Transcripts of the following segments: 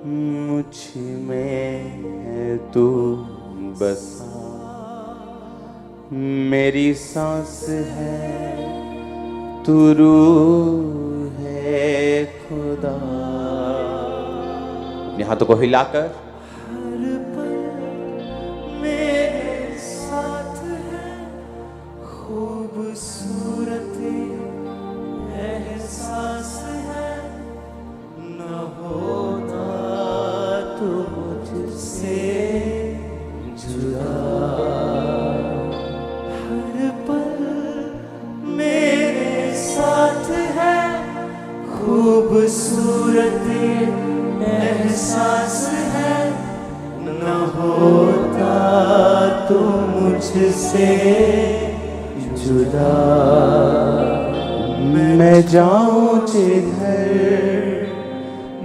मुझ में है तू बसा, मेरी सांस है तू रूह है खुदा। अपने हाथों को हिलाकर हर पल मेरे साथ है, खूबसूरत एहसास है, न होता तू मुझसे जुदा। हर पल मेरे साथ है, खूबसूरत एहसास है, न होता तू मुझसे जुदा। मैं जाऊं जिधर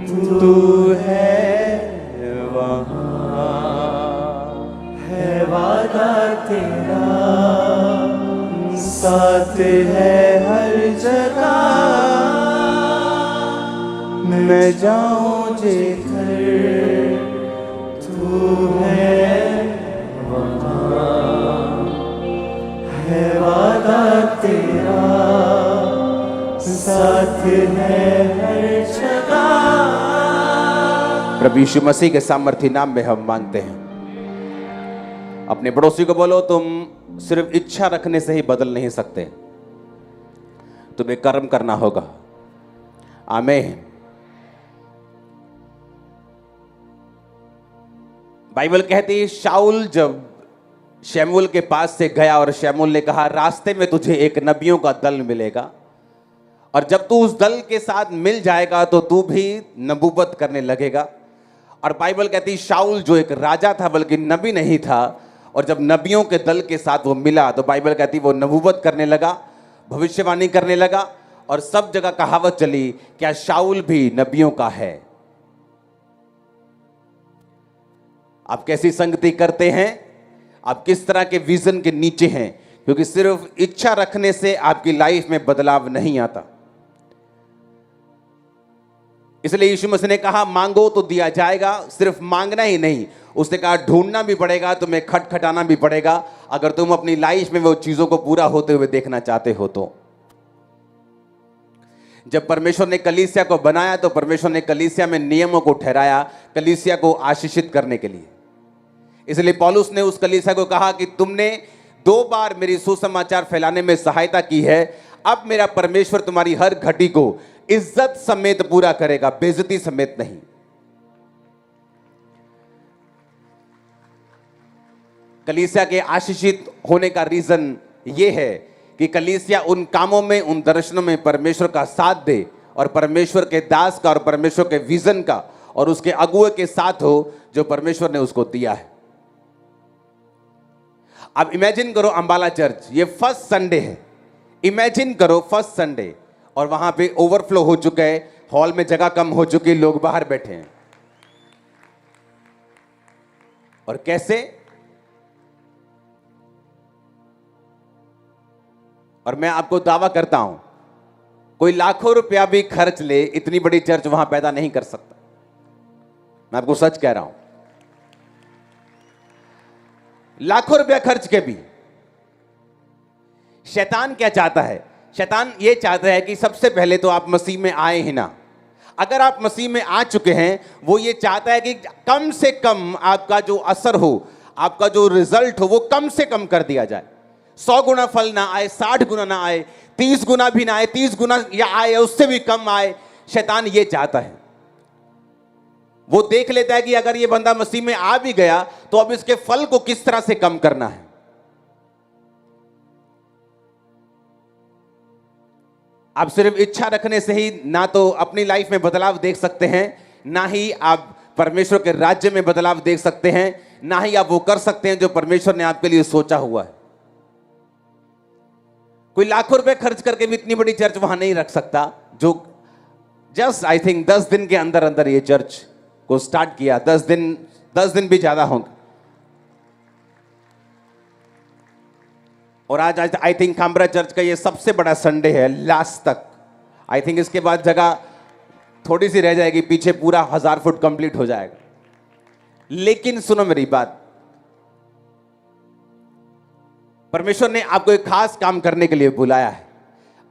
तू है वहाँ, है वादा तेरा साथ है हर जगह। मैं जाऊं जिधर तू है वहाँ, है वादा तेरा साथ है हर जगह। प्रभु यीशु मसीह के सामर्थी नाम में हम मांगते हैं। अपने पड़ोसी को बोलो, तुम सिर्फ इच्छा रखने से ही बदल नहीं सकते, तुम्हें कर्म करना होगा। आमीन। बाइबल कहती है शाऊल जब शमूएल के पास से गया और शमूएल ने कहा रास्ते में तुझे एक नबियों का दल मिलेगा और जब तू उस दल के साथ मिल जाएगा तो तू भी नबूवत करने लगेगा। और बाइबल कहती है शाऊल जो एक राजा था बल्कि नबी नहीं था, और जब नबियों के दल के साथ वो मिला तो बाइबल कहती है वो नबूवत करने लगा, भविष्यवाणी करने लगा। और सब जगह कहावत चली, क्या शाऊल भी नबियों का है? आप कैसी संगति करते हैं, आप किस तरह के विजन के नीचे हैं, क्योंकि सिर्फ इच्छा रखने से आपकी लाइफ में बदलाव नहीं आता। इसलिए यीशु मसीह ने कहा मांगो तो दिया जाएगा। सिर्फ मांगना ही नहीं, उसने कहा ढूंढना भी पड़ेगा, तुम्हें खटखटाना भी पड़ेगा, अगर तुम अपनी लाइफ में वो चीजों को पूरा होते हुए देखना चाहते हो तो। जब परमेश्वर ने कलीसिया को बनाया तो परमेश्वर ने कलीसिया में नियमों को ठहराया, कलीसिया को आशीषित करने के लिए। इसलिए पौलुस ने उस कलीसिया को कहा कि तुमने 2 बार मेरी सुसमाचार फैलाने में सहायता की है, अब मेरा परमेश्वर तुम्हारी हर घटी को इज्जत समेत पूरा करेगा, बेइज्जती समेत नहीं। कलीसिया के आशीषित होने का रीजन यह है कि कलीसिया उन कामों में, उन दर्शनों में परमेश्वर का साथ दे और परमेश्वर के दास का और परमेश्वर के विजन का और उसके अगुए के साथ हो जो परमेश्वर ने उसको दिया है। अब इमेजिन करो अंबाला चर्च, ये फर्स्ट संडे है। इमेजिन करो फर्स्ट संडे और वहां पे ओवरफ्लो हो चुका है, हॉल में जगह कम हो चुकी, लोग बाहर बैठे हैं। और कैसे? और मैं आपको दावा करता हूं कोई लाखों रुपया भी खर्च ले, इतनी बड़ी चर्च वहां पैदा नहीं कर सकता। मैं आपको सच कह रहा हूं, लाखों रुपया खर्च के भी। शैतान क्या चाहता है? शैतान ये चाहता है कि सबसे पहले तो आप मसीह में आए ही ना। अगर आप मसीह में आ चुके हैं, वो ये चाहता है कि कम से कम आपका जो असर हो, आपका जो रिजल्ट हो, वो कम से कम कर दिया जाए। 100 गुना फल ना आए, 60 गुना ना आए, 30 गुना भी ना आए, 30 गुना या आए उससे भी कम आए। शैतान ये चाहता है। वो देख लेता है कि अगर ये बंदा मसीह में आ भी गया तो अब इसके फल को किस तरह से कम करना है। आप सिर्फ इच्छा रखने से ही ना तो अपनी लाइफ में बदलाव देख सकते हैं, ना ही आप परमेश्वर के राज्य में बदलाव देख सकते हैं, ना ही आप वो कर सकते हैं जो परमेश्वर ने आपके लिए सोचा हुआ है। कोई लाखों रुपए खर्च करके भी इतनी बड़ी चर्च वहां नहीं रख सकता। जो जस्ट आई थिंक 10 दिन के अंदर अंदर ये चर्च को स्टार्ट किया। 10 दिन भी ज्यादा होंगे। और आज आई थिंक काम्ब्रा चर्च का ये सबसे बड़ा संडे है लास्ट तक। आई थिंक इसके बाद जगह थोड़ी सी रह जाएगी, पीछे पूरा 1000 फुट कंप्लीट हो जाएगा। लेकिन सुनो मेरी बात, परमेश्वर ने आपको एक खास काम करने के लिए बुलाया है।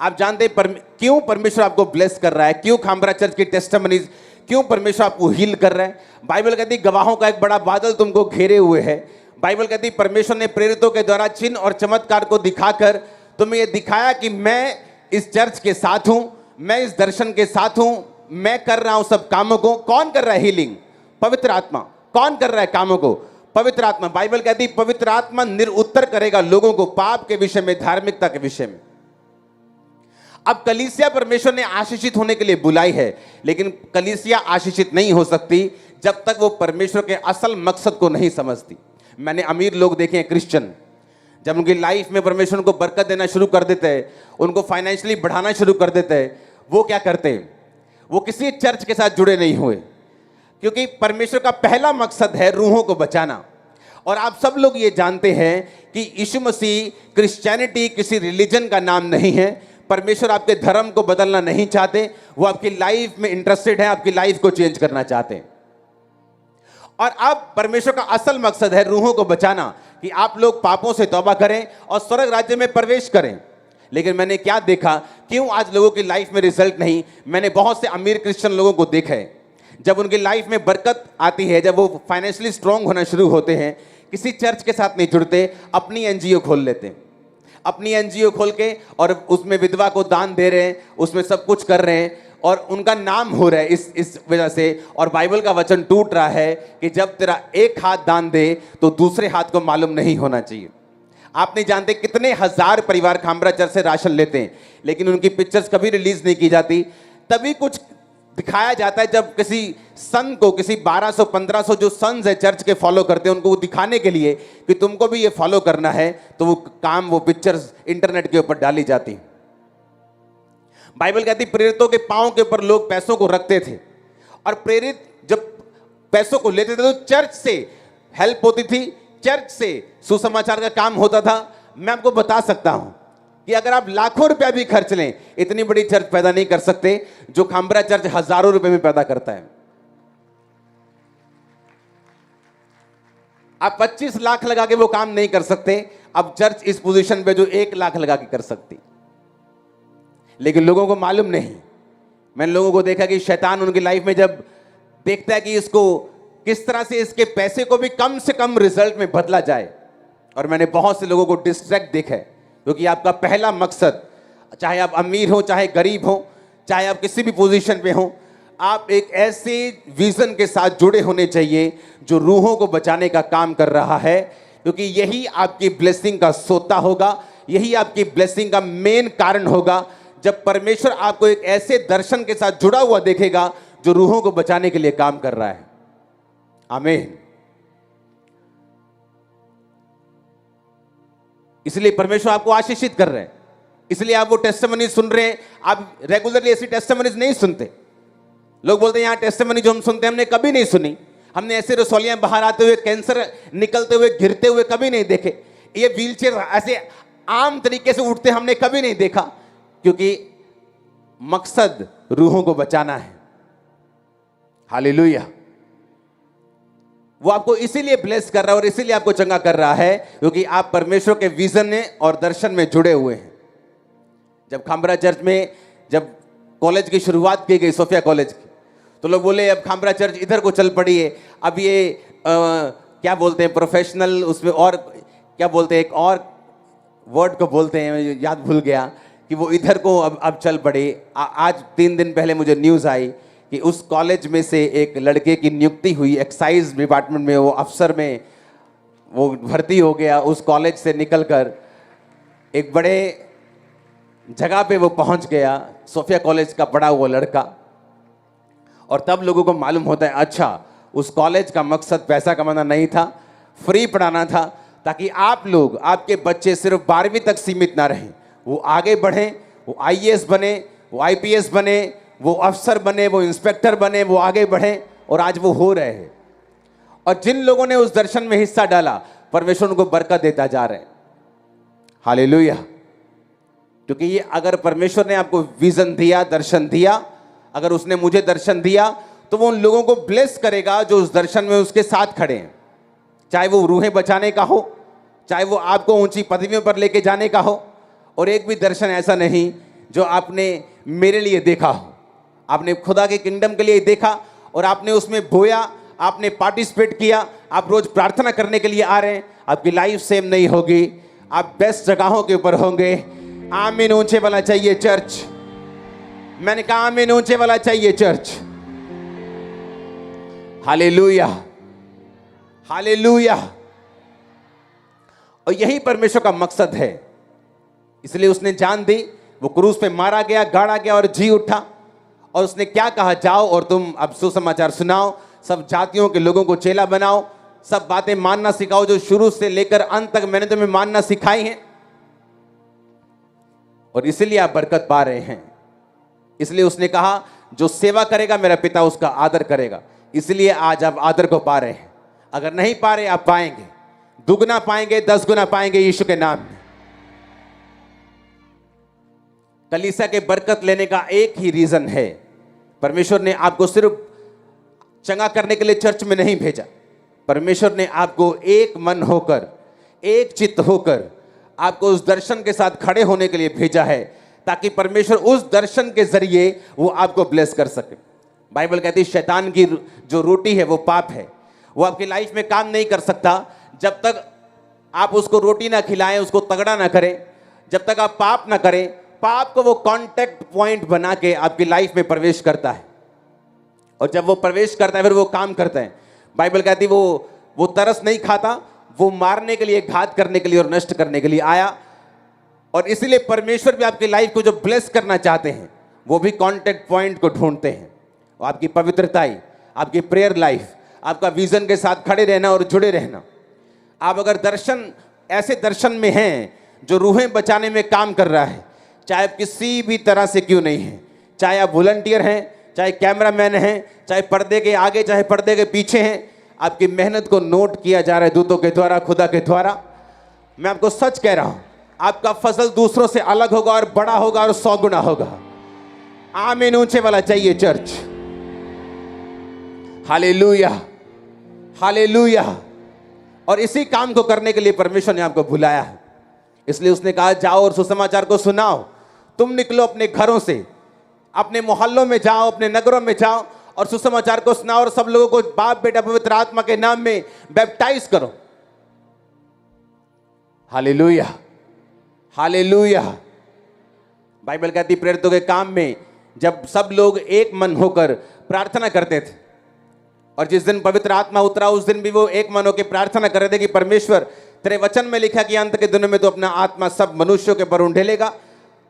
आप जानते हैं क्यों परमेश्वर आपको ब्लेस कर रहा है, क्यों खामरा चर्च की टेस्टिमनीज, क्यों परमेश्वर आपको हील कर रहा है। बाइबल कहती है गवाहों का एक बड़ा बादल तुमको घेरे हुए है। बाइबल कहती है परमेश्वर ने प्रेरितों के द्वारा चिन्ह और चमत्कार को दिखाकर तुम्हें यह दिखाया कि मैं इस चर्च के साथ हूं, मैं इस दर्शन के साथ हूं, मैं कर रहा हूं सब कामों को। कौन कर रहा है हीलिंग? पवित्र आत्मा। कौन कर रहा है कामों को? पवित्र आत्मा। बाइबल कहती है पवित्र आत्मा निरुत्तर करेगा लोगों को पाप के विषय में, धार्मिकता के विषय में। अब कलीसिया परमेश्वर ने आशीषित होने के लिए बुलाई है, लेकिन कलीसिया आशीषित नहीं हो सकती जब तक वो परमेश्वर के असल मकसद को नहीं समझती। मैंने अमीर लोग देखे हैं क्रिश्चियन, जब उनकी लाइफ में परमेश्वर उनको बरकत देना शुरू कर देते हैं, उनको फाइनेंशियली बढ़ाना शुरू कर देते हैं, वो क्या करते हैं? वो किसी चर्च के साथ जुड़े नहीं हुए, क्योंकि परमेश्वर का पहला मकसद है रूहों को बचाना। और आप सब लोग ये जानते हैं कि यीशु मसीह, क्रिश्चियनिटी किसी रिलीजन का नाम नहीं है। परमेश्वर आपके धर्म को बदलना नहीं चाहते, वो आपकी लाइफ में इंटरेस्टेड है, आपकी लाइफ को चेंज करना चाहते हैं। और अब परमेश्वर का असल मकसद है रूहों को बचाना, कि आप लोग पापों से तौबा करें और स्वर्ग राज्य में प्रवेश करें। लेकिन मैंने क्या देखा, क्यों आज लोगों की लाइफ में रिजल्ट नहीं? मैंने बहुत से अमीर क्रिश्चियन लोगों को देखा है, जब उनकी लाइफ में बरकत आती है, जब वो फाइनेंशियली स्ट्रांग होना शुरू होते हैं, किसी चर्च के साथ नहीं जुड़ते, अपनी एनजीओ खोल लेते हैं। अपनी एनजीओ खोल के और उसमें विधवा को दान दे रहे हैं, उसमें सब कुछ कर रहे हैं और उनका नाम हो रहा है इस वजह से। और बाइबल का वचन टूट रहा है कि जब तेरा एक हाथ दान दे तो दूसरे हाथ को मालूम नहीं होना चाहिए। आप नहीं जानते कितने हजार परिवार खामरा चर्च से राशन लेते हैं, लेकिन उनकी पिक्चर्स कभी रिलीज नहीं की जाती। तभी कुछ दिखाया जाता है जब किसी सन को, किसी 1200-1500 जो सन्स है चर्च के फॉलो करते हैं, उनको दिखाने के लिए कि तुमको भी ये फॉलो करना है, तो वो पिक्चर्स इंटरनेट के ऊपर डाली जाती। बाइबल कहती प्रेरितों के पांव के ऊपर लोग पैसों को रखते थे, और प्रेरित जब पैसों को लेते थे तो चर्च से हेल्प होती थी, चर्च से सुसमाचार का काम होता था। मैं आपको बता सकता हूं कि अगर आप लाखों रुपया भी खर्च लें, इतनी बड़ी चर्च पैदा नहीं कर सकते जो खामरा चर्च हजारों रुपए में पैदा करता है। आप 25 लाख लगा के वो काम नहीं कर सकते। अब चर्च इस पोजीशन पे जो 1 लाख लगा के कर सकती, लेकिन लोगों को मालूम नहीं। मैंने लोगों को देखा कि शैतान उनकी लाइफ में जब देखता है कि इसको किस तरह से इसके पैसे को भी कम से कम रिजल्ट में बदला जाए, और मैंने बहुत से लोगों को डिस्ट्रैक्ट देखा है, क्योंकि आपका पहला मकसद, चाहे आप अमीर हो, चाहे गरीब हो, चाहे आप किसी भी पोजीशन पे हो, आप एक ऐसे विजन के साथ जुड़े होने चाहिए जो रूहों को बचाने का काम कर रहा है, क्योंकि यही आपकी ब्लेसिंग का सोता होगा, यही आपकी ब्लेसिंग का मेन कारण होगा। जब परमेश्वर आपको एक ऐसे दर्शन के साथ जुड़ा हुआ देखेगा जो रूहों को बचाने के लिए काम कर रहा है। आमीन। इसलिए परमेश्वर आपको आशीषित कर रहे हैं, इसलिए आप वो टेस्टिमनी सुन रहे हैं। आप रेगुलरली ऐसी टेस्टिमनीज नहीं सुनते। लोग बोलते हैं यहां टेस्टिमनी जो हम सुनते हैं हमने कभी नहीं सुनी, हमने ऐसे रसौलियां बाहर आते हुए, कैंसर निकलते हुए, गिरते हुए कभी नहीं देखे, ये व्हीलचेयर ऐसे आम तरीके से उठते हमने कभी नहीं देखा, क्योंकि मकसद रूहों को बचाना है। हालेलुया। वो आपको इसीलिए ब्लेस कर रहा है और इसीलिए आपको चंगा कर रहा है, क्योंकि आप परमेश्वर के विजन में और दर्शन में जुड़े हुए हैं। जब खामरा चर्च में जब कॉलेज की शुरुआत की गई, सोफिया कॉलेज की, तो लोग बोले अब खामरा चर्च इधर को चल पड़ी है, अब ये क्या बोलते हैं प्रोफेशनल, उसमें और क्या बोलते हैं, एक और वर्ड को बोलते हैं, याद भूल गया, कि वो इधर को अब चल पड़े। आज 3 दिन पहले मुझे न्यूज़ आई कि उस कॉलेज में से एक लड़के की नियुक्ति हुई, एक्साइज डिपार्टमेंट में वो अफसर में वो भर्ती हो गया। उस कॉलेज से निकलकर एक बड़े जगह पे वो पहुंच गया, सोफिया कॉलेज का पढ़ा हुआ लड़का। और तब लोगों को मालूम होता है अच्छा, उस कॉलेज का मकसद पैसा कमाना नहीं था, फ्री पढ़ाना था, ताकि आप लोग, आपके बच्चे सिर्फ 12वीं तक सीमित ना रहें, वो आगे बढ़ें, वो आईएएस बने, वो आईपीएस बने, वो अफसर बने, वो इंस्पेक्टर बने, वो आगे बढ़ें। और आज वो हो रहे हैं। और जिन लोगों ने उस दर्शन में हिस्सा डाला, परमेश्वर उनको बरकत देता जा रहे हैं। हालेलुया। क्योंकि ये अगर परमेश्वर ने आपको विजन दिया, दर्शन दिया, अगर उसने मुझे दर्शन दिया, तो वो उन लोगों को ब्लेस करेगा जो उस दर्शन में उसके साथ खड़े हैं। चाहे वो रूहें बचाने का हो, चाहे वो आपको ऊंची पदवियों पर लेके जाने का हो। और एक भी दर्शन ऐसा नहीं जो आपने मेरे लिए देखा हो। आपने खुदा के किंगडम के लिए देखा और आपने उसमें बोया, आपने पार्टिसिपेट किया, आप रोज प्रार्थना करने के लिए आ रहे हैं। आपकी लाइफ सेम नहीं होगी, आप बेस्ट जगहों के ऊपर होंगे। आमीन ऊंचे वाला चाहिए चर्च। मैंने कहा आमीन ऊंचे वाला चाहिए चर्च। Hallelujah, hallelujah. और यही परमेश्वर का मकसद है, इसलिए उसने जान दी। वो क्रूस पे मारा गया, गाड़ा गया और जी उठा। और उसने क्या कहा, जाओ और तुम अब सुसमाचार सुनाओ, सब जातियों के लोगों को चेला बनाओ, सब बातें मानना सिखाओ जो शुरू से लेकर अंत तक मैंने तुम्हें मानना सिखाई हैं। और इसलिए आप बरकत पा रहे हैं। इसलिए उसने कहा जो सेवा करेगा मेरा पिता उसका आदर करेगा। इसलिए आज आप आदर को पा रहे हैं। अगर नहीं पा रहे आप पाएंगे, दुगना पाएंगे, 10 गुना पाएंगे यीशु के नाम में। कलीसिया के बरकत लेने का एक ही रीजन है, परमेश्वर ने आपको सिर्फ चंगा करने के लिए चर्च में नहीं भेजा। परमेश्वर ने आपको एक मन होकर, एक चित्त होकर आपको उस दर्शन के साथ खड़े होने के लिए भेजा है, ताकि परमेश्वर उस दर्शन के जरिए वो आपको ब्लेस कर सके। बाइबल कहती है शैतान की जो रोटी है वो पाप है। वो आपकी लाइफ में काम नहीं कर सकता जब तक आप उसको रोटी ना खिलाएं, उसको तगड़ा ना करें, जब तक आप पाप ना करें। पाप को वो कांटेक्ट पॉइंट बना के आपकी लाइफ में प्रवेश करता है, और जब वो प्रवेश करता है फिर वो काम करता है। बाइबल कहती है वो तरस नहीं खाता, वो मारने के लिए, घात करने के लिए और नष्ट करने के लिए आया। और इसीलिए परमेश्वर भी आपकी लाइफ को जो ब्लेस करना चाहते हैं वो भी कांटेक्ट पॉइंट को ढूंढते हैं। और आपकी पवित्रताई, आपकी प्रेयर लाइफ, आपका विजन के साथ खड़े रहना और जुड़े रहना। आप अगर दर्शन, ऐसे दर्शन में हैं जो रूहें बचाने में काम कर रहा है, चाहे आप किसी भी तरह से क्यों नहीं हैं, चाहे आप वॉलंटियर हैं, चाहे कैमरामैन हैं, चाहे पर्दे के आगे, चाहे पर्दे के पीछे हैं, आपकी मेहनत को नोट किया जा रहा है दूतों के द्वारा, खुदा के द्वारा। मैं आपको सच कह रहा हूं, आपका फसल दूसरों से अलग होगा और बड़ा होगा और 100 गुना होगा। आमीन ऊंचे वाला चाहिए चर्च। Hallelujah, hallelujah. और इसी काम को करने के लिए परमेश्वर ने आपको बुलाया है। इसलिए उसने कहा जाओ और सुसमाचार को सुनाओ। तुम निकलो अपने घरों से, अपने मोहल्लों में जाओ, अपने नगरों में जाओ और सुसमाचार को सुनाओ और सब लोगों को बाप बेटा पवित्र आत्मा के नाम में बैप्टाइज करो। Hallelujah, hallelujah. बाइबल कहती प्रेरितों के काम में जब सब लोग एक मन होकर प्रार्थना करते थे, और जिस दिन पवित्र आत्मा उतरा उस दिन भी वो एक मन होकर प्रार्थना कर रहे थे कि परमेश्वर, तेरे वचन में लिखा कि अंत के दिनों में तो अपना आत्मा सब मनुष्यों के पर उंडेलेगा,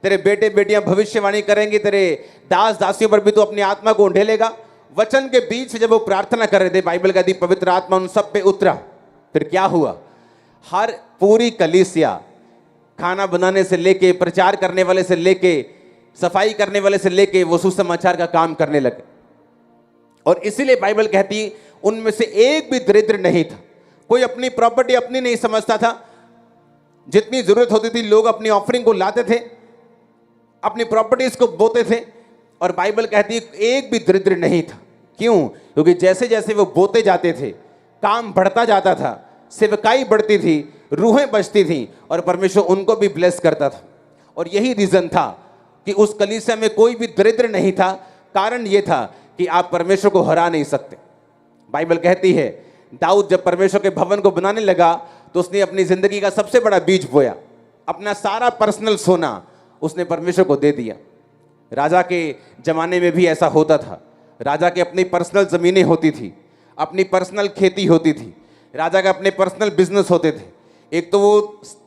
तेरे बेटे बेटियां भविष्यवाणी करेंगी, तेरे दास दासियों पर भी तो अपनी आत्मा को उंडेलेगा। वचन के बीच से जब वो प्रार्थना कर रहे थे, बाइबल कहती पवित्र आत्मा उन सब पे उतरा। फिर क्या हुआ, हर पूरी कलीसिया, खाना बनाने से लेके, प्रचार करने वाले से लेके, सफाई करने वाले से लेके, वो सुसमाचार का काम करने लगे। और इसीलिए बाइबल कहती उनमें से एक भी दरिद्र नहीं था। कोई अपनी प्रॉपर्टी अपनी नहीं समझता था। जितनी जरूरत होती थी लोग अपनी ऑफरिंग को लाते थे, अपनी प्रॉपर्टीज को बोते थे। और बाइबल कहती है एक भी दरिद्र नहीं था। क्यों? क्योंकि जैसे जैसे वो बोते जाते थे, काम बढ़ता जाता था, सेवकाई बढ़ती थी, रूहें बचती थी और परमेश्वर उनको भी ब्लेस करता था। और यही रीजन था कि उस कलीसिया में कोई भी दरिद्र नहीं था। कारण यह था कि आप परमेश्वर को हरा नहीं सकते। बाइबल कहती है दाऊद जब परमेश्वर के भवन को बनाने लगा तो उसने अपनी जिंदगी का सबसे बड़ा बीज बोया। अपना सारा पर्सनल सोना उसने परमेश्वर को दे दिया। राजा के जमाने में भी ऐसा होता था। राजा के अपनी पर्सनल ज़मीनें होती थी, अपनी पर्सनल खेती होती थी, राजा के अपने पर्सनल बिजनेस होते थे। एक तो वो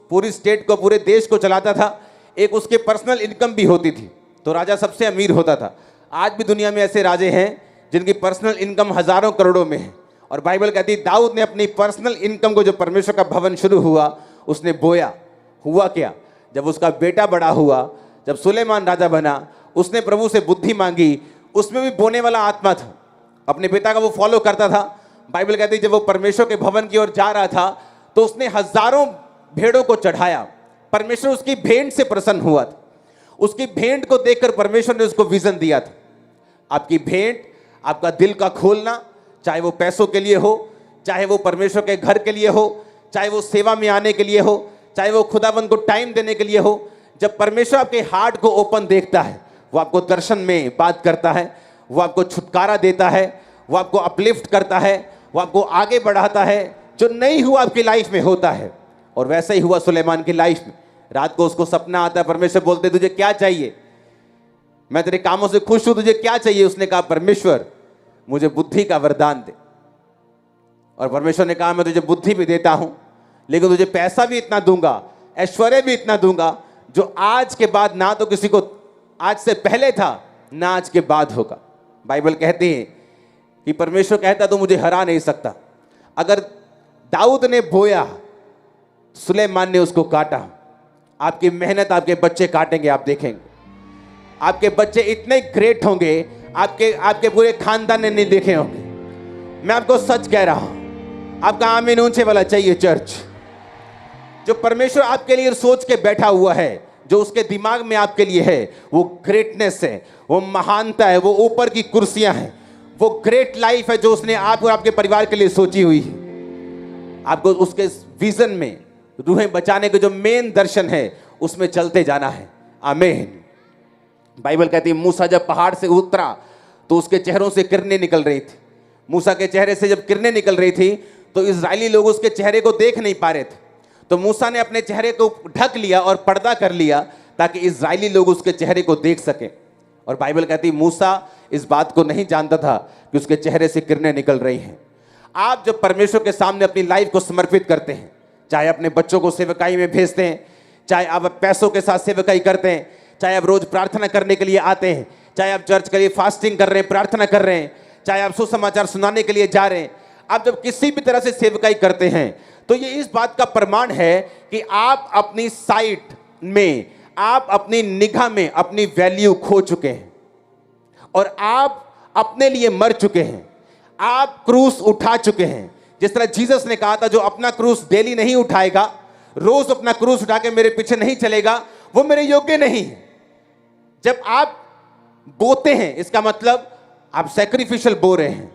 पूरी स्टेट को, पूरे देश को चलाता था, एक उसके पर्सनल इनकम भी होती थी, तो राजा सबसे अमीर होता था। आज भी दुनिया में ऐसे राजे हैं जिनकी पर्सनल इनकम हजारों करोड़ों में है। और बाइबल कहती है दाऊद ने अपनी पर्सनल इनकम को, जो परमेश्वर का भवन शुरू हुआ, उसने बोया। हुआ क्या, जब उसका बेटा बड़ा हुआ, जब सुलेमान राजा बना, उसने प्रभु से बुद्धि मांगी, उसमें भी बोने वाला आत्मा था। अपने पिता का वो फॉलो करता था। बाइबल कहती है जब वो परमेश्वर के भवन की ओर जा रहा था तो उसने हजारों भेड़ों को चढ़ाया। परमेश्वर उसकी भेंट से प्रसन्न हुआ था। उसकी भेंट को देखकर परमेश्वर ने उसको विजन दिया था। आपकी भेंट, आपका दिल का खोलना, चाहे वो पैसों के लिए हो, चाहे वो परमेश्वर के घर के लिए हो, चाहे वो सेवा में आने के लिए हो, चाहे वो खुदाबंद को टाइम देने के लिए हो, जब परमेश्वर आपके हार्ट को ओपन देखता है, वो आपको दर्शन में बात करता है, वो आपको छुटकारा देता है, वो आपको अपलिफ्ट करता है, वो आपको आगे बढ़ाता है। जो नहीं हुआ आपकी लाइफ में होता है। और वैसा ही हुआ सुलेमान की लाइफ में। रात को उसको सपना आता है, परमेश्वर बोलते तुझे क्या चाहिए? मैं तेरे कामों से खुश हूं, तुझे क्या चाहिए? उसने कहा परमेश्वर मुझे बुद्धि का वरदान दे। और परमेश्वर ने कहा मैं तुझे बुद्धि भी देता हूं, लेकिन तुझे पैसा भी इतना दूंगा, ऐश्वर्य भी इतना दूंगा, जो आज के बाद ना तो किसी को आज से पहले था, ना आज के बाद होगा। बाइबल कहती है कि परमेश्वर कहता तो मुझे हरा नहीं सकता। अगर दाऊद ने बोया, सुलेमान ने उसको काटा। आपकी मेहनत आपके बच्चे काटेंगे, आप देखेंगे। आपके बच्चे इतने ग्रेट होंगे, आपके पूरे खानदान ने नहीं देखे होंगे। मैं आपको सच कह रहा हूं। आपका आमीन ऊंचे वाला चाहिए चर्च। जो परमेश्वर आपके लिए सोच के बैठा हुआ है, जो उसके दिमाग में आपके लिए है, वो ग्रेटनेस है, वो महानता है, वो ऊपर की कुर्सियां हैं, वो ग्रेट लाइफ है जो उसने आप और आपके परिवार के लिए सोची हुई है। आपको उसके विजन में रूहें बचाने के जो मेन दर्शन है, उसमें चलते जाना है। आमीन। बाइबल कहती है मूसा जब पहाड़ से उतरा तो उसके चेहरों से किरणें निकल रही थी। मूसा के चेहरे से जब किरणें निकल रही थी तो इजरायली लोग उसके चेहरे को देख नहीं पा रहे थे। तो मूसा ने अपने चेहरे को ढक लिया और पर्दा कर लिया ताकि इजरायली लोग उसके चेहरे को देख सकें। और बाइबल कहती है मूसा इस बात को नहीं जानता था कि उसके चेहरे से किरणें निकल रही हैं। आप जब परमेश्वर के सामने अपनी लाइफ को समर्पित करते हैं, चाहे अपने बच्चों को सेवकाई में भेजते हैं, चाहे आप पैसों के साथ सेवकाई करते हैं, चाहे आप रोज प्रार्थना करने के लिए आते हैं, चाहे आप चर्च के लिए फास्टिंग कर रहे हैं, प्रार्थना कर रहे हैं, चाहे आप सुसमाचार सुनाने के लिए जा रहे हैं, आप जब किसी भी तरह से सेवकाई करते हैं तो ये इस बात का प्रमाण है कि आप अपनी साइट में, आप अपनी निगाह में अपनी वैल्यू खो चुके हैं और आप अपने लिए मर चुके हैं। आप क्रूस उठा चुके हैं। जिस तरह जीसस ने कहा था जो अपना क्रूस डेली नहीं उठाएगा, रोज अपना क्रूस उठा के मेरे पीछे नहीं चलेगा, वो मेरे योग्य नहीं है। जब आप बोते हैं, इसका मतलब आप सैक्रिफिशियल बो रहे हैं।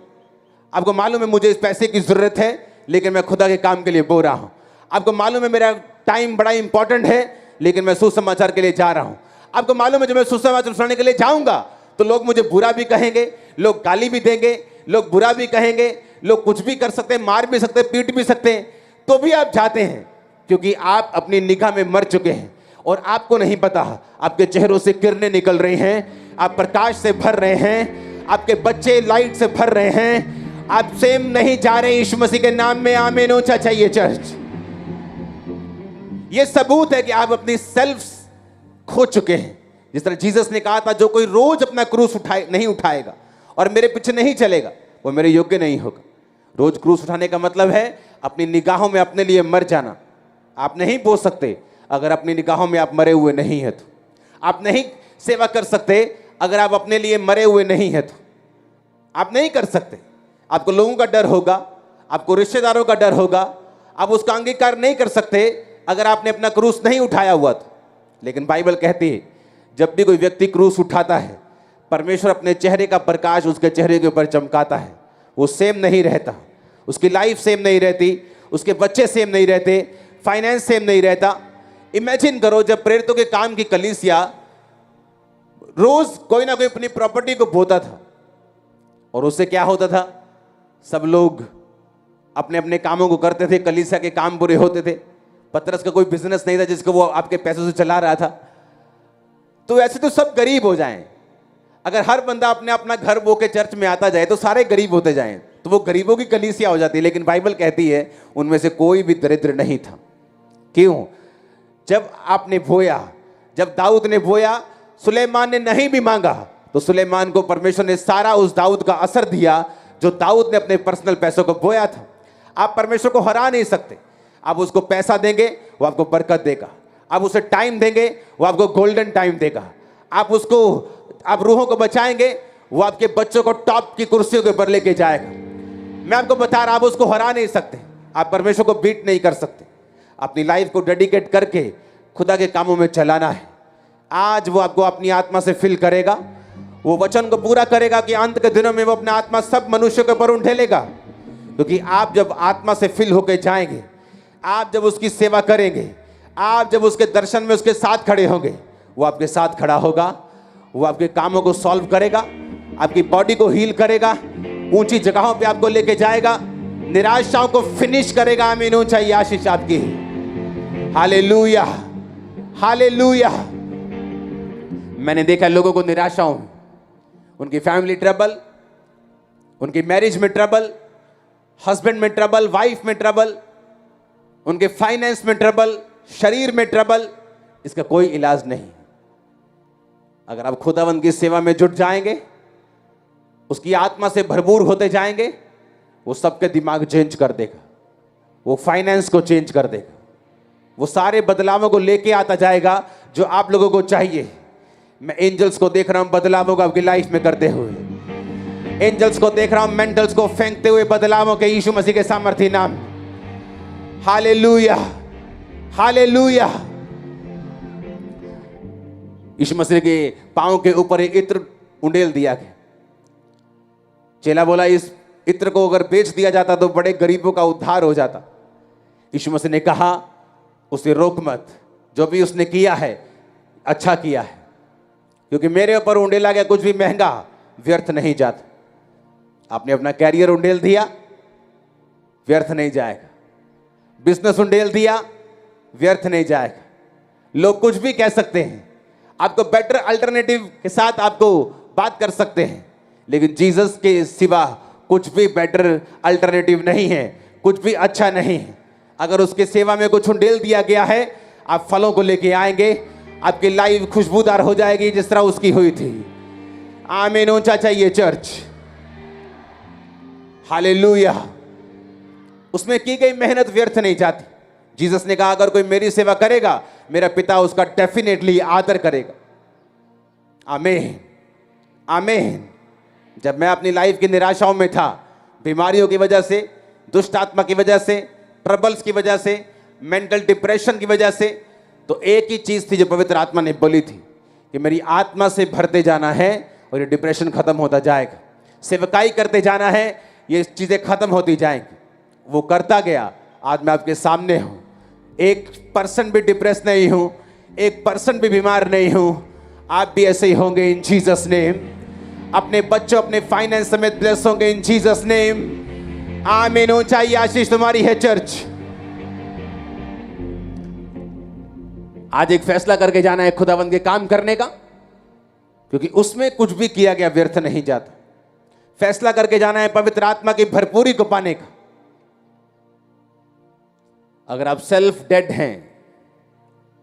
आपको मालूम है मुझे इस पैसे की जरूरत है, लेकिन मैं खुदा के काम के लिए बो रहा हूं। आपको मालूम है मेरा टाइम बड़ा इंपॉर्टेंट है, लेकिन मैं सुसमाचार के लिए जा रहा हूं। आपको मालूम है जब मैं सुसमाचार सुनाने के लिए जाऊंगा तो लोग मुझे बुरा भी कहेंगे, लोग गाली भी देंगे, लोग बुरा भी कहेंगे, लोग कुछ भी कर सकते हैं, मार भी सकते हैं, पीट भी सकते हैं, तो भी आप जाते हैं क्योंकि आप अपनी निगाह में मर चुके हैं और आपको नहीं पता आपके चेहरों से किरणें निकल रही हैं, आप प्रकाश से भर रहे हैं, आपके बच्चे लाइट से भर रहे हैं, आप सेम नहीं जा रहे यीशु मसीह के नाम में। आमीन ऊंचा चाहिए चर्च। ये सबूत है कि आप अपनी सेल्फ खो चुके हैं। जिस तरह जीसस ने कहा था जो कोई रोज अपना क्रूस नहीं उठाएगा और मेरे पीछे नहीं चलेगा, वो मेरे योग्य नहीं होगा। रोज क्रूस उठाने का मतलब है अपनी निगाहों में अपने लिए मर जाना। आप नहीं बोल सकते अगर अपनी निगाहों में आप मरे हुए नहीं है तो। आप नहीं सेवा कर सकते अगर आप अपने लिए मरे हुए नहीं है तो। आप नहीं कर सकते। आपको लोगों का डर होगा, आपको रिश्तेदारों का डर होगा, आप उसका अंगीकार नहीं कर सकते अगर आपने अपना क्रूस नहीं उठाया हुआ तो। लेकिन बाइबल कहती है जब भी कोई व्यक्ति क्रूस उठाता है, परमेश्वर अपने चेहरे का प्रकाश उसके चेहरे के ऊपर चमकाता है। वो सेम नहीं रहता, उसकी लाइफ सेम नहीं रहती, उसके बच्चे सेम नहीं रहते, फाइनेंस सेम नहीं रहता। इमेजिन करो जब प्रेरितों के काम की कलीसिया रोज कोई ना कोई अपनी प्रॉपर्टी को बोता था और उससे क्या होता था, सब लोग अपने अपने कामों को करते थे, कलीसिया के काम बुरे होते थे। पतरस का कोई बिजनेस नहीं था जिसको वो आपके पैसों से चला रहा था। तो ऐसे तो सब गरीब हो जाएं। अगर हर बंदा अपने अपना घर बो के चर्च में आता जाए तो सारे गरीब होते जाएं, तो वो गरीबों की कलीसिया हो जाती है। लेकिन बाइबल कहती है उनमें से कोई भी दरिद्र नहीं था। क्यों? जब आपने बोया, जब दाऊद ने बोया, सुलेमान ने नहीं भी मांगा तो सुलेमान को परमेश्वर ने सारा उस दाऊद का असर दिया जो दाऊद ने अपने पर्सनल पैसों को बोया था। आप परमेश्वर को हरा नहीं सकते। आप उसको पैसा देंगे वो आपको बरकत देगा, आप उसे टाइम देंगे वो आपको गोल्डन टाइम देगा, आप रूहों को बचाएंगे वो आपके बच्चों को टॉप की कुर्सियों के ऊपर लेके जाएगा। मैं आपको बता रहा, आप उसको हरा नहीं सकते, आप परमेश्वर को बीट नहीं कर सकते। अपनी लाइफ को डेडिकेट करके खुदा के कामों में चलाना है। आज वो आपको अपनी आत्मा से फिल करेगा, वो वचन को पूरा करेगा कि अंत के दिनों में वो अपना आत्मा सब मनुष्यों के ऊपर ढेलेगा। क्योंकि आप जब आत्मा से फिल होकर जाएंगे, आप जब उसकी सेवा करेंगे, आप जब उसके दर्शन में उसके साथ खड़े होंगे, वो आपके साथ खड़ा होगा, वो आपके कामों को सॉल्व करेगा, आपकी बॉडी को हील करेगा, ऊंची जगहों पे आपको लेके जाएगा, निराशाओं को फिनिश करेगा। आमीन। ऊंचाई आशीष आपकी। Hallelujah, hallelujah. मैंने देखा लोगों को निराशाओं में, उनकी फैमिली ट्रबल, उनकी मैरिज में ट्रबल, हस्बैंड में ट्रबल, वाइफ में ट्रबल, उनके फाइनेंस में ट्रबल, शरीर में ट्रबल, इसका कोई इलाज नहीं। अगर आप खुदावंद की सेवा में जुट जाएंगे, उसकी आत्मा से भरपूर होते जाएंगे, वो सबके दिमाग चेंज कर देगा, वो फाइनेंस को चेंज कर देगा, वो सारे बदलावों को लेके आता जाएगा जो आप लोगों को चाहिए। मैं एंजल्स को देख रहा हूं बदलावों को आपकी लाइफ में करते हुए, एंजल्स को देख रहा हूं मेंटल्स को फेंकते हुए बदलावों के यीशु मसीह के सामर्थ्य नाम। Hallelujah, hallelujah. यीशु मसीह के पांव के ऊपर एक इत्र उंडेल दिया गया। चेला बोला इस इत्र को अगर बेच दिया जाता तो बड़े गरीबों का उद्धार हो जाता। यीशु मसीह ने कहा उसे रोक मत, जो भी उसने किया है अच्छा किया है, क्योंकि मेरे ऊपर उंडेला गया कुछ भी महंगा व्यर्थ नहीं जाता। आपने अपना कैरियर उंडेल दिया, व्यर्थ नहीं जाएगा। बिजनेस उंडेल दिया, व्यर्थ नहीं जाएगा। लोग कुछ भी कह सकते हैं, आपको बेटर अल्टरनेटिव के साथ आपको बात कर सकते हैं, लेकिन जीसस के सिवा कुछ भी बेटर अल्टरनेटिव नहीं है, कुछ भी अच्छा नहीं है। अगर उसके सेवा में कुछ उंडेल दिया गया है, आप फलों को लेके आएंगे, आपकी लाइफ खुशबूदार हो जाएगी जिस तरह उसकी हुई थी। आमीन। ऊंचा चाहिए चर्च। हालेलुया। उसमें की गई मेहनत व्यर्थ नहीं जाती। जीसस ने कहा अगर कोई मेरी सेवा करेगा, मेरा पिता उसका डेफिनेटली आदर करेगा। आमीन, आमीन। जब मैं अपनी लाइफ की निराशाओं में था, बीमारियों की वजह से, दुष्ट आत्मा की वजह से, ट्रबल्स की वजह से, मेंटल डिप्रेशन की वजह से, तो एक ही चीज थी जो पवित्र आत्मा ने बोली थी कि मेरी आत्मा से भरते जाना है और ये डिप्रेशन खत्म होता जाएगा। सेवकाई करते जाना है, ये चीजें खत्म होती जाएंगी। वो करता गया। आज मैं आपके सामने हूं, 1% भी डिप्रेस नहीं हूं, 1% भी बीमार नहीं हूं। आप भी ऐसे ही होंगे इन जीसस नेम। अपने बच्चों, अपने फाइनेंस समेत ब्लेस होंगे इन जीसस नेम। आमीन। ऊंचाई आशीष तुम्हारी है चर्च। आज एक फैसला करके जाना है खुदावंद के काम करने का, क्योंकि उसमें कुछ भी किया गया व्यर्थ नहीं जाता। फैसला करके जाना है पवित्र आत्मा की भरपूरी को पाने का। अगर आप सेल्फ डेड हैं,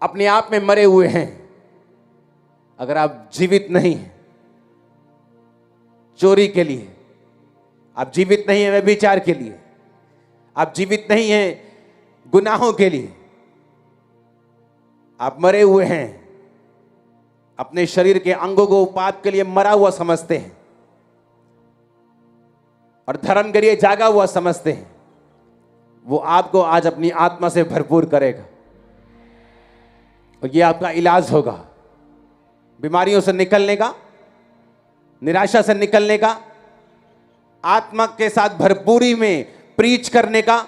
अपने आप में मरे हुए हैं, अगर आप जीवित नहीं हैं चोरी के लिए, आप जीवित नहीं हैं व्यभिचार के लिए, आप जीवित नहीं हैं गुनाहों के लिए, आप मरे हुए हैं, अपने शरीर के अंगों को पाप के लिए मरा हुआ समझते हैं और धर्म के लिए जागा हुआ समझते हैं, वो आपको आज अपनी आत्मा से भरपूर करेगा और ये आपका इलाज होगा। बीमारियों से निकलने का, निराशा से निकलने का, आत्मा के साथ भरपूरी में प्रीच करने का।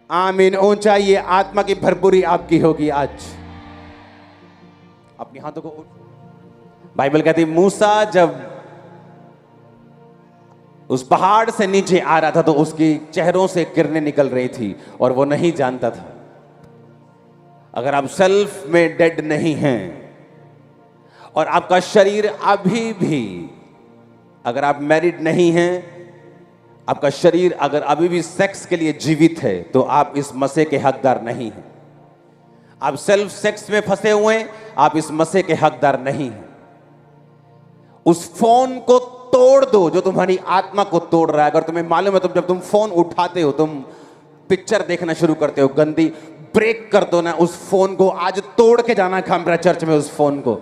आमीन। ऊंचा ये आत्मा की भरपूरी आपकी होगी आज। अपने हाथों को, बाइबल कहती मूसा जब उस पहाड़ से नीचे आ रहा था तो उसकी चेहरों से किरणें निकल रही थी और वो नहीं जानता था। अगर आप सेल्फ में डेड नहीं हैं और आपका शरीर अभी भी, अगर आप मैरिड नहीं हैं, आपका शरीर अगर अभी भी सेक्स के लिए जीवित है, तो आप इस मसीह के हकदार नहीं हैं। आप सेल्फ सेक्स में फंसे हुए हैं, आप इस मसीह के हकदार नहीं हैं। उस फोन को तोड़ दो जो तुम्हारी आत्मा को तोड़ रहा है। अगर तुम्हें मालूम है, तुम जब तुम फोन उठाते हो, तुम पिक्चर देखना शुरू करते हो गंदी, ब्रेक कर दो ना उस फोन को। आज तोड़ के जाना खामरा चर्च में उस फोन को,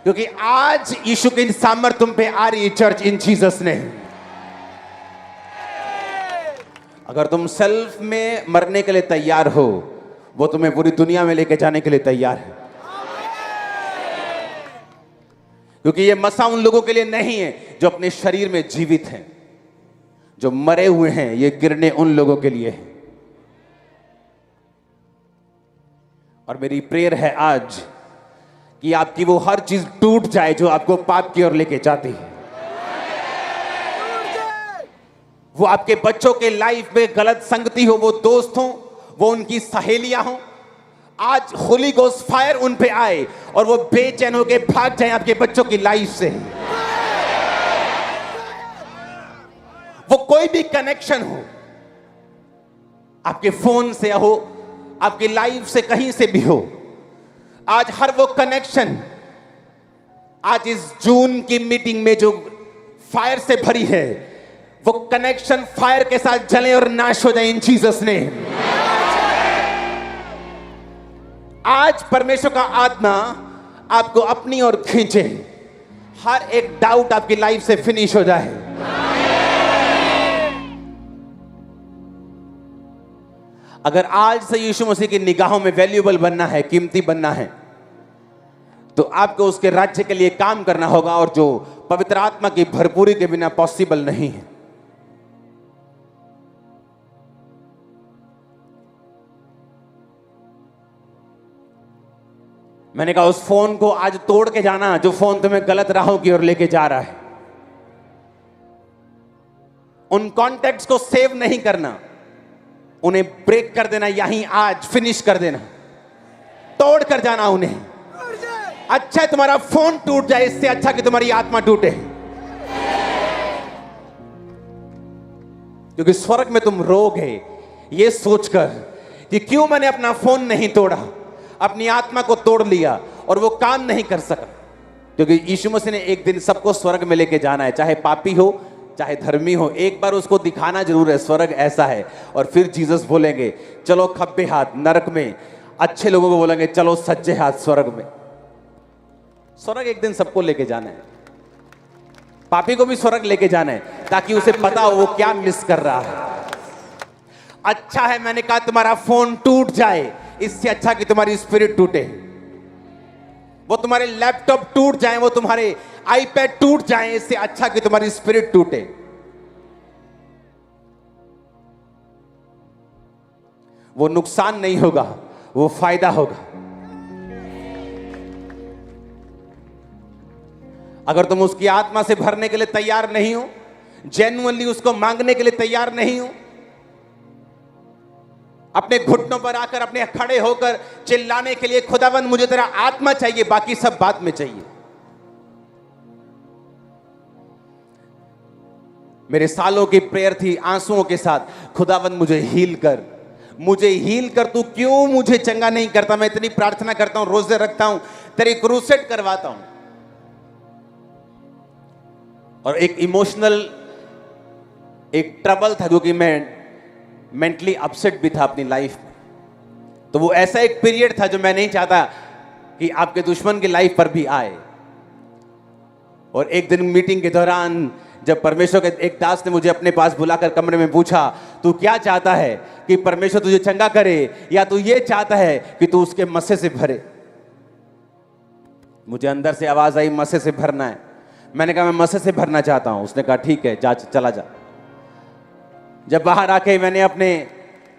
क्योंकि आज यीशु की सामर्थ तुम पे आ रही है चर्च इन जीसस ने। अगर तुम सेल्फ में मरने के लिए तैयार हो, वो तुम्हें पूरी दुनिया में लेके जाने के लिए तैयार है। क्योंकि ये मसा उन लोगों के लिए नहीं है जो अपने शरीर में जीवित हैं, जो मरे हुए हैं। ये किरणें उन लोगों के लिए है। और मेरी प्रेयर है आज कि आपकी वो हर चीज टूट जाए जो आपको पाप की ओर लेके जाती है। वो आपके बच्चों के लाइफ में गलत संगति हो, वो दोस्त हो, वो उनकी सहेलियां हो, आज होली गोस्ट फायर उन पे आए और वो बेचैन होके भाग जाए आपके बच्चों की लाइफ से। वो कोई भी कनेक्शन हो, आपके फोन से हो, आपकी लाइफ से कहीं से भी हो, आज हर वो कनेक्शन आज इस जून की मीटिंग में जो फायर से भरी है, वो कनेक्शन फायर के साथ जले और नाश हो जाए इन जीसस ने। आज परमेश्वर का आत्मा आपको अपनी ओर खींचे, हर एक डाउट आपकी लाइफ से फिनिश हो जाए। अगर आज से यीशु मसीह की निगाहों में वैल्यूएबल बनना है, कीमती बनना है, तो आपको उसके राज्य के लिए काम करना होगा, और जो पवित्र आत्मा की भरपूरी के बिना पॉसिबल नहीं है। मैंने कहा उस फोन को आज तोड़ के जाना जो फोन तुम्हें गलत राहों की ओर लेके जा रहा है। उन कॉन्टैक्ट्स को सेव नहीं करना, उन्हें ब्रेक कर देना, यहीं आज फिनिश कर देना, तोड़ कर जाना उन्हें। अच्छा है तुम्हारा फोन टूट जाए, इससे अच्छा कि तुम्हारी आत्मा टूटे, क्योंकि स्वर्ग में तुम रोगे ये सोचकर कि क्यों मैंने अपना फोन नहीं तोड़ा, अपनी आत्मा को तोड़ लिया और वो काम नहीं कर सका। क्योंकि यीशु मसीह ने एक दिन सबको स्वर्ग में लेके जाना है, चाहे पापी हो चाहे धर्मी हो, एक बार उसको दिखाना जरूर है स्वर्ग ऐसा है। और फिर जीसस बोलेंगे चलो खब्बे हाथ नरक में, अच्छे लोगों को बोलेंगे चलो सज्जे हाथ स्वर्ग में। स्वर्ग एक दिन सबको लेके जाना है, पापी को भी स्वर्ग लेके जाना है, ताकि उसे पता हो वो क्या मिस कर रहा है। अच्छा है मैंने कहा तुम्हारा फोन टूट जाए, इससे अच्छा कि तुम्हारी स्पिरिट टूटे। वो तुम्हारे लैपटॉप टूट जाए, वो तुम्हारे आईपैड टूट जाए, इससे अच्छा कि तुम्हारी स्पिरिट टूटे। वो नुकसान नहीं होगा, वो फायदा होगा। अगर तुम उसकी आत्मा से भरने के लिए तैयार नहीं हो, जेन्युइनली उसको मांगने के लिए तैयार नहीं हो, अपने घुटनों पर आकर अपने खड़े होकर चिल्लाने के लिए खुदावन मुझे तेरा आत्मा चाहिए, बाकी सब बात में चाहिए। मेरे सालों की प्रेयर थी आंसुओं के साथ, खुदावन मुझे हील कर, मुझे हील कर, तू क्यों मुझे चंगा नहीं करता। मैं इतनी प्रार्थना करता हूं, रोजे रखता हूं, तेरी क्रूसेड करवाता हूं। और एक इमोशनल एक ट्रबल था, जो कि मैं मेंटली अपसेट भी था अपनी लाइफ में। तो वो ऐसा एक पीरियड था जो मैं नहीं चाहता कि आपके दुश्मन की लाइफ पर भी आए। और एक दिन मीटिंग के दौरान जब परमेश्वर के एक दास ने मुझे अपने पास बुलाकर कमरे में पूछा, तू क्या चाहता है, कि परमेश्वर तुझे चंगा करे या तू ये चाहता है कि तू उसके मस्से से भरे। मुझे अंदर से आवाज आई मस्से से भरना है। मैंने कहा मैं मस्से से भरना चाहता हूं। उसने कहा ठीक है जा, चला जा। जब बाहर आके मैंने अपने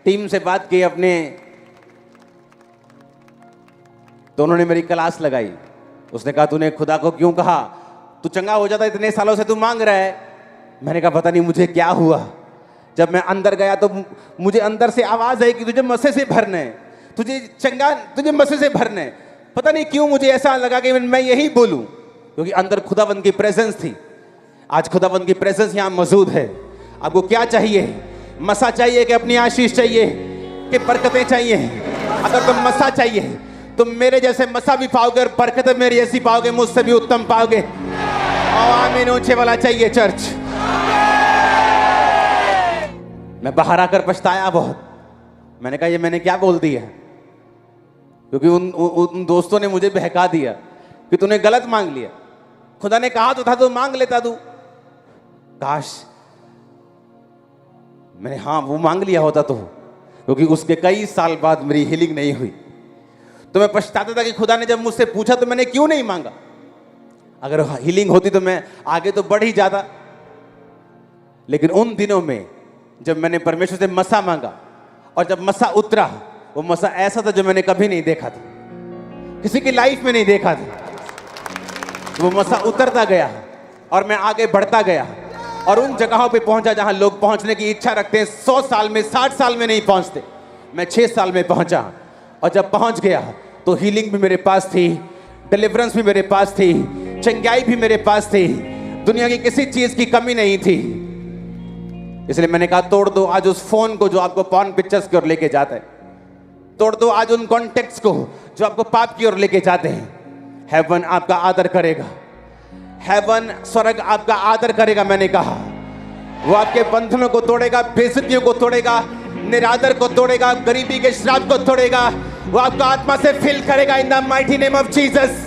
टीम से बात की अपने, तो उन्होंने मेरी क्लास लगाई। उसने कहा तूने खुदा को क्यों कहा, तू चंगा हो जाता, इतने सालों से तू मांग रहा है। मैंने कहा पता नहीं मुझे क्या हुआ। जब मैं अंदर गया तो मुझे अंदर से आवाज आई कि तुझे मस्से से भरना है, तुझे चंगा, तुझे मस्से से भरना है। पता नहीं क्यों मुझे ऐसा लगा कि मैं यही बोलूं, क्योंकि अंदर खुदावंद की प्रेजेंस थी। आज खुदावंद की प्रेजेंस यहां मौजूद है। आपको क्या चाहिए, मसा चाहिए कि अपनी आशीष चाहिए कि बरकतें चाहिए? अगर तुम मसा चाहिए तुम मेरे जैसे मसा भी पाओगे और बरकतें मेरी जैसी पाओगे, मुझसे भी उत्तम पाओगे। और आमीन ऊंचे वाला चाहिए चर्च। मैं बाहर आकर पछताया बहुत। मैंने कहा ये मैंने क्या बोल दिया, क्योंकि उन दोस्तों ने मुझे बहका दिया कि तूने गलत मांग लिया। खुदा ने कहा तो था तो मांग लेता तू। काश मैंने हाँ वो मांग लिया होता तो, क्योंकि उसके कई साल बाद मेरी हीलिंग नहीं हुई। तो मैं पछताता था कि खुदा ने जब मुझसे पूछा तो मैंने क्यों नहीं मांगा। अगर हीलिंग होती तो मैं आगे तो बढ़ ही जाता। लेकिन उन दिनों में जब मैंने परमेश्वर से मसा मांगा और जब मसा उतरा, वो मसा ऐसा था जो मैंने कभी नहीं देखा था, किसी की लाइफ में नहीं देखा था। वो मसा उतरता गया और मैं आगे बढ़ता गया और उन जगहों पे पहुंचा जहां लोग पहुंचने की इच्छा रखते हैं 100 साल में, 60 साल में नहीं पहुंचते। मैं 6 साल में पहुंचा और जब पहुंच गया तो हीलिंग भी मेरे पास थी, डिलीवरेंस भी मेरे पास थी, चंगाई भी मेरे पास थी, दुनिया की किसी चीज की कमी नहीं थी। इसलिए मैंने कहा तोड़ दो आज उस फोन को जो आपको पॉर्न पिक्चर्स की ओर लेके जाता है, तोड़ दो आज उन कॉन्टेक्ट्स को जो आपको पाप की ओर लेके जाते हैं। हेवन आपका आदर करेगा, हेवन स्वर्ग आपका आदर करेगा। मैंने कहा वो आपके बंधनों को तोड़ेगा, बेइज्जतियों को तोड़ेगा, निरादर को तोड़ेगा, गरीबी के श्राप को तोड़ेगा। वो आपका आत्मा से फिल करेगा in the mighty name of Jesus.